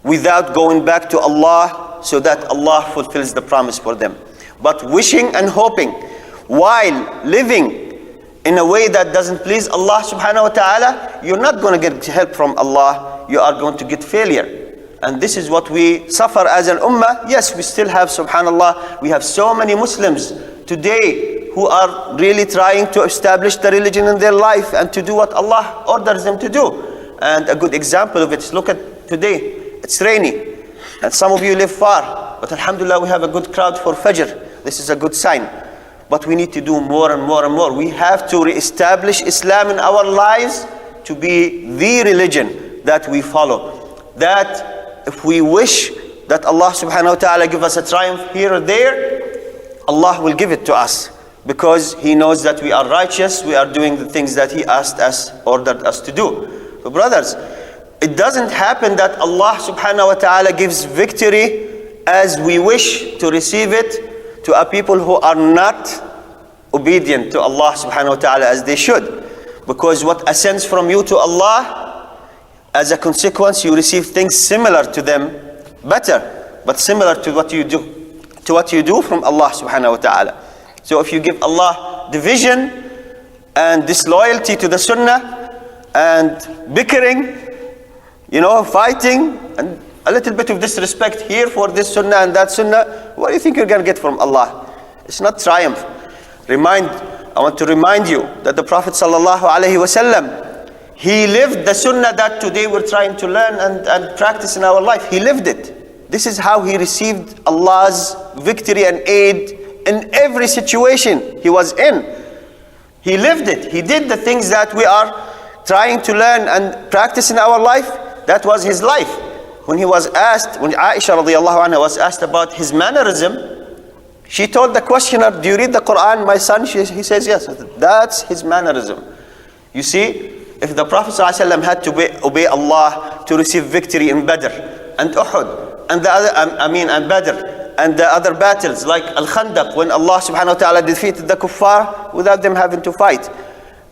without going back to Allah so that Allah fulfills the promise for them. But wishing and hoping while living in a way that doesn't please Allah subhanahu wa ta'ala, you're not going to get help from Allah. You are going to get failure. And this is what we suffer as an ummah. Yes, we still have, subhanallah, we have so many Muslims today who are really trying to establish the religion in their life and to do what Allah orders them to do. And a good example of it is, look at today, it's rainy. And some of you live far, but alhamdulillah we have a good crowd for Fajr. This is a good sign. But we need to do more and more and more. We have to re-establish Islam in our lives to be the religion that we follow. That if we wish that Allah subhanahu wa ta'ala give us a triumph here or there, Allah will give it to us. Because He knows that we are righteous, we are doing the things that He asked us, ordered us to do. So brothers, it doesn't happen that Allah subhanahu wa ta'ala gives victory as we wish to receive it to a people who are not obedient to Allah subhanahu wa ta'ala as they should. Because what ascends from you to Allah, as a consequence you receive things similar to them, better, but similar to what you do from Allah subhanahu wa ta'ala. So if you give Allah division and disloyalty to the sunnah and bickering, fighting and a little bit of disrespect here for this sunnah and that sunnah, what do you think you're going to get from Allah? It's not triumph. I want to remind you that the Prophet sallallahu alaihi wasallam, he lived the sunnah that today we're trying to learn and practice in our life. He lived it. This is how he received Allah's victory and aid in every situation he was in. He lived it. He did the things that we are trying to learn and practice in our life. That was his life. When Aisha radiallahu anha was asked about his mannerism, she told the questioner, do you read the Quran, my son? He says, yes. That's his mannerism. You see, if the Prophet ﷺ had to obey Allah to receive victory in Badr and Uhud and Badr and the other battles like Al-Khandaq, when Allah subhanahu wa ta'ala defeated the kuffar without them having to fight,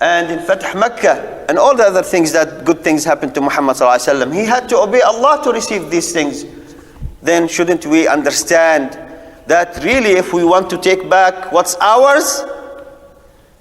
and in Fath Makkah and all the other things, that good things happened to Muhammad ﷺ, he had to obey Allah to receive these things. Then shouldn't we understand that really if we want to take back what's ours,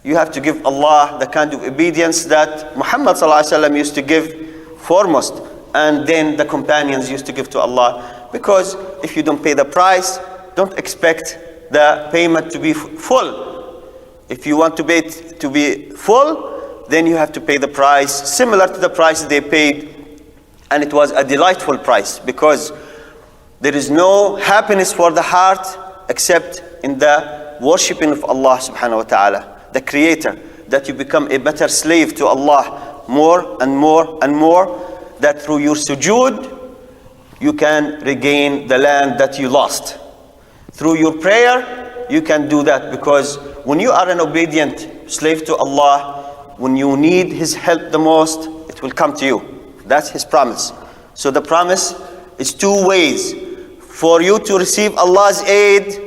you have to give Allah the kind of obedience that Muhammad ﷺ used to give foremost, and then the companions used to give to Allah. Because if you don't pay the price, don't expect the payment to be full. If you want to be full, then you have to pay the price similar to the price they paid. And it was a delightful price, because there is no happiness for the heart except in the worshipping of Allah subhanahu wa ta'ala, the Creator, that you become a better slave to Allah more and more and more, that through your sujood you can regain the land that you lost. Through your prayer you can do that, because when you are an obedient slave to Allah, when you need His help the most, it will come to you. That's His promise. So the promise is two ways. For you to receive Allah's aid,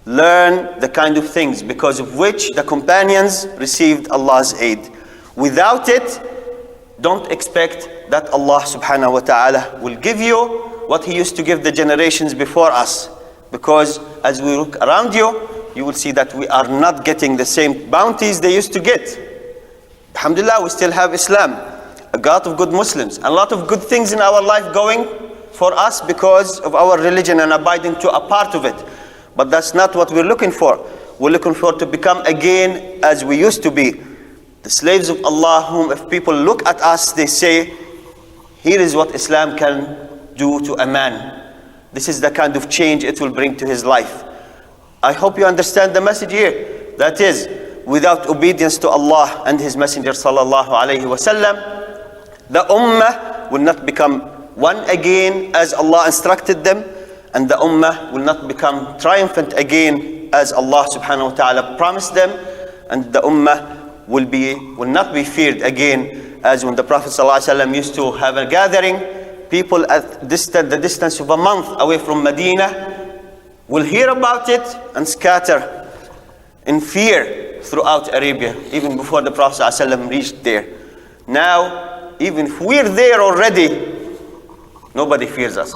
learn the kind of things because of which the companions received Allah's aid. Without it, don't expect that Allah subhanahu wa ta'ala will give you what He used to give the generations before us. Because as we look around you, you will see that we are not getting the same bounties they used to get. Alhamdulillah, we still have Islam, a lot of good Muslims, a lot of good things in our life going for us because of our religion and abiding to a part of it. But that's not what we're looking for. We're looking for to become again as we used to be, the slaves of Allah, whom if people look at us, they say, here is what Islam can do to a man. This is the kind of change it will bring to his life. I hope you understand the message here. That is, without obedience to Allah and His Messenger sallallahu alaihi wasallam, the ummah will not become one again as Allah instructed them, and the ummah will not become triumphant again as Allah subhanahu wa ta'ala promised them, and the ummah will not be feared again, as when the Prophet sallallahu alaihi wasallam used to have a gathering, people at the distance of a month away from Medina will hear about it and scatter in fear throughout Arabia, even before the Prophet ﷺ reached there. Now, even if we're there already, Nobody fears us.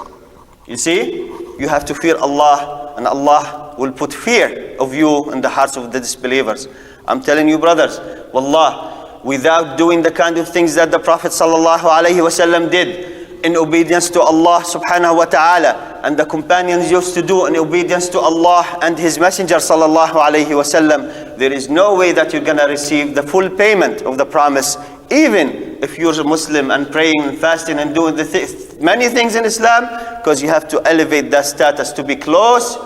You see, you have to fear Allah, and Allah will put fear of you in the hearts of the disbelievers. I'm telling you, brothers, wallah, without doing the kind of things that the Prophet ﷺ did in obedience to Allah subhanahu wa ta'ala, and the companions used to do in obedience to Allah and His Messenger sallallahu alayhi wasallam, there is no way that you're gonna receive the full payment of the promise, even if you're a Muslim and praying and fasting and doing many things in Islam, because you have to elevate that status to be close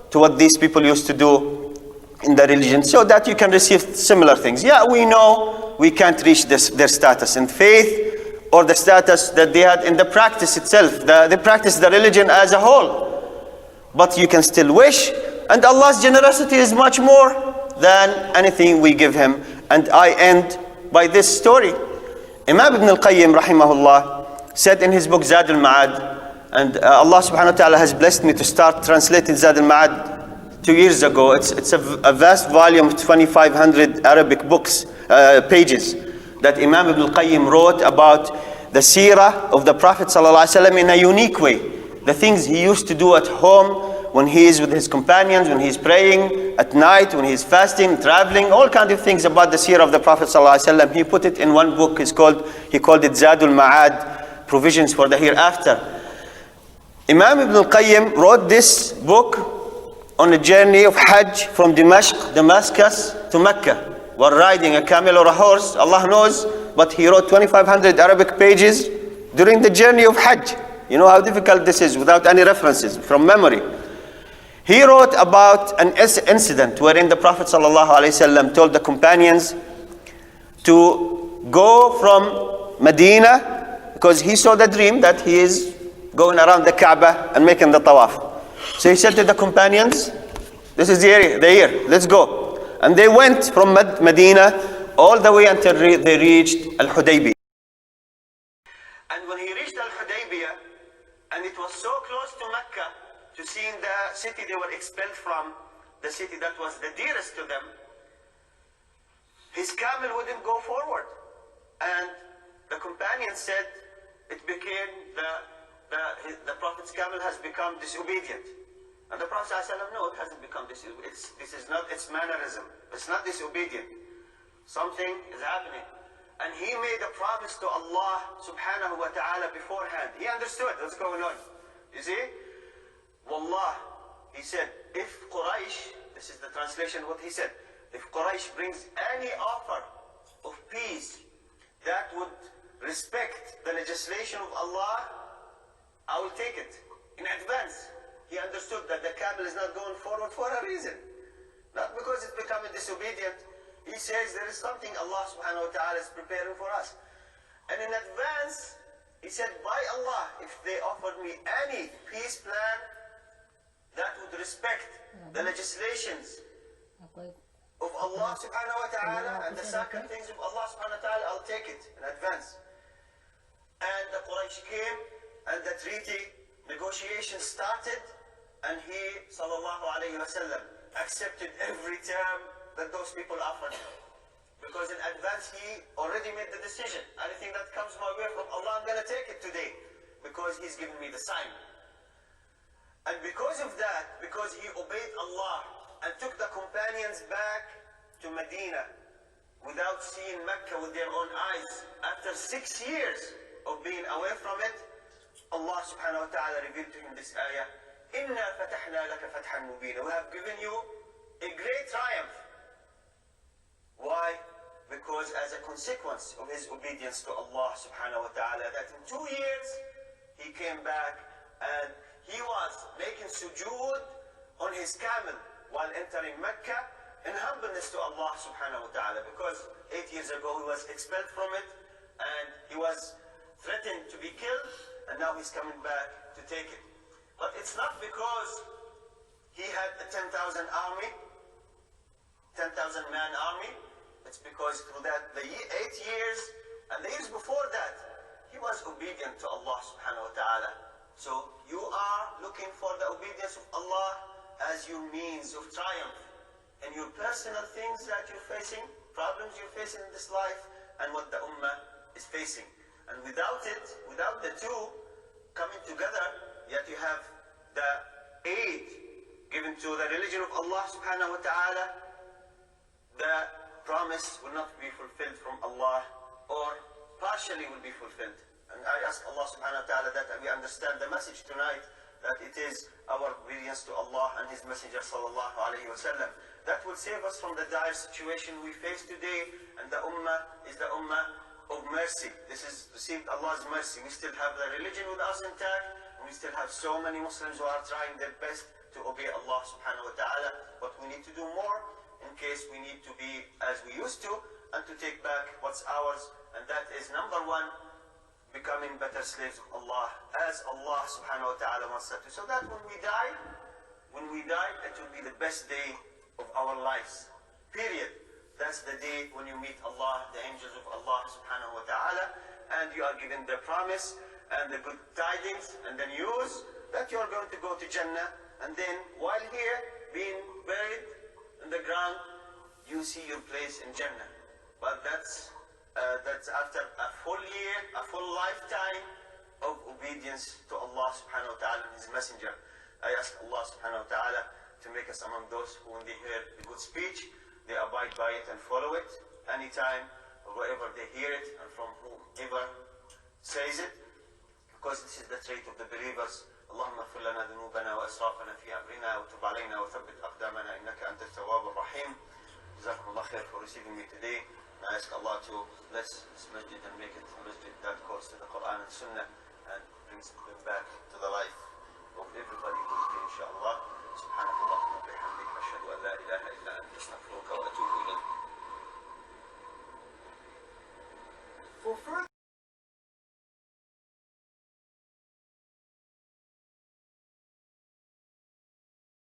to what these people used to do in the religion, so that you can receive similar things. Yeah, we know we can't reach their status in faith, or the status that they had in the practice itself. They practice the religion as a whole. But you can still wish, and Allah's generosity is much more than anything we give Him. And I end by this story. Imam Ibn al-Qayyim rahimahullah said in his book Zad al-Ma'ad, and Allah subhanahu wa ta'ala has blessed me to start translating Zad al-Ma'ad 2 years ago. It's a vast volume of 2,500 Arabic books, pages, that Imam Ibn al-Qayyim wrote about the seerah of the Prophet ﷺ in a unique way. The things he used to do at home, when he is with his companions, when he's praying, at night, when he's fasting, traveling, all kinds of things about the seerah of the Prophet ﷺ. He put it in one book. He called it Zadul Ma'ad, Provisions for the Hereafter. Imam Ibn al-Qayyim wrote this book on a journey of Hajj from Damascus to Mecca, while riding a camel or a horse, Allah knows, but he wrote 2,500 Arabic pages during the journey of Hajj. You know how difficult this is without any references, from memory. He wrote about an incident wherein the Prophet ﷺ told the companions to go from Medina, because he saw the dream that he is going around the Kaaba and making the tawaf. So he said to the companions, this is the year, let's go. And they went from Medina all the way until they reached Al-Hudaybiyah. And when he reached Al-Hudaybiyah, and it was so close to Mecca, to seeing the city they were expelled from, the city that was the dearest to them, his camel wouldn't go forward. And the companion said, it became, the Prophet's camel has become disobedient. And the Prophet ﷺ, no, it hasn't become this. This is not its mannerism. It's not disobedient. Something is happening. And he made a promise to Allah subhanahu wa ta'ala beforehand. He understood what's going on. You see? Wallah, he said, if Quraysh, this is the translation of what he said, if Quraysh brings any offer of peace that would respect the legislation of Allah, I will take it in advance. He understood that the camel is not going forward for a reason. Not because it's becoming disobedient. He says there is something Allah subhanahu wa ta'ala is preparing for us. And in advance, he said, by Allah, if they offered me any peace plan that would respect the legislations of Allah subhanahu wa ta'ala and the sacred things of Allah subhanahu wa ta'ala, I'll take it in advance. And the Quraysh came, and the treaty negotiations started, and he, sallallahu alayhi wasallam, accepted every term that those people offered him. Because in advance he already made the decision. Anything that comes my way from Allah, I'm going to take it today, because He's given me the sign. And because of that, because he obeyed Allah and took the companions back to Medina without seeing Mecca with their own eyes, after 6 years of being away from it, Allah subhanahu wa ta'ala revealed to him this ayah, إِنَّا فَتَحْنَا لَكَ فَتْحًا مُبِينًا. We have given you a great triumph. Why? Because as a consequence of his obedience to Allah subhanahu wa ta'ala, that in 2 years he came back and he was making sujood on his camel while entering Mecca in humbleness to Allah subhanahu wa ta'ala, because 8 years ago he was expelled from it and he was threatened to be killed, and now he's coming back to take it. But it's not because he had a 10,000 army, 10,000 man army. It's because through that, the 8 years and the years before that, he was obedient to Allah subhanahu wa ta'ala. So you are looking for the obedience of Allah as your means of triumph in your personal things that you're facing, problems you're facing in this life, and what the ummah is facing. And without it, without the two, coming together, yet you have the aid given to the religion of Allah subhanahu wa ta'ala, the promise will not be fulfilled from Allah, or partially will be fulfilled. And I ask Allah subhanahu wa ta'ala that we understand the message tonight, that it is our obedience to Allah and His Messenger sallallahu alayhi wa sallam that will save us from the dire situation we face today. And the ummah is the ummah of mercy. This is received Allah's mercy. We still have the religion with us intact, and we still have so many Muslims who are trying their best to obey Allah subhanahu wa ta'ala. But we need to do more in case we need to be as we used to, and to take back what's ours. And that is number one, becoming better slaves of Allah, as Allah subhanahu wa ta'ala wants us to. So that when we die, it will be the best day of our lives. Period. That's the day when you meet Allah, the angels of Allah subhanahu wa ta'ala, and you are given the promise and the good tidings and the news that you are going to go to Jannah. And then while here, being buried in the ground, you see your place in Jannah. But that's after a full year, a full lifetime of obedience to Allah subhanahu wa ta'ala and His Messenger. I ask Allah subhanahu wa ta'ala to make us among those who, when they hear a good speech, they abide by it and follow it anytime or wherever they hear it, and from whomever says it, because this is the trait of the believers. اللهم اغفر لنا ذنوبنا واسرافنا في امرنا وتب علينا وثبت اقدامنا انك انت التواب الرحيم. جزاكم الله خير for receiving me today. I ask Allah to bless this masjid and make it a masjid that calls to the Quran and Sunnah and brings them back to the life of everybody who is here, inshallah. سبحانك اللهم وبحمدك أشهد أن لا إله إلا أنت أستغفرك وأتوب إليك. For further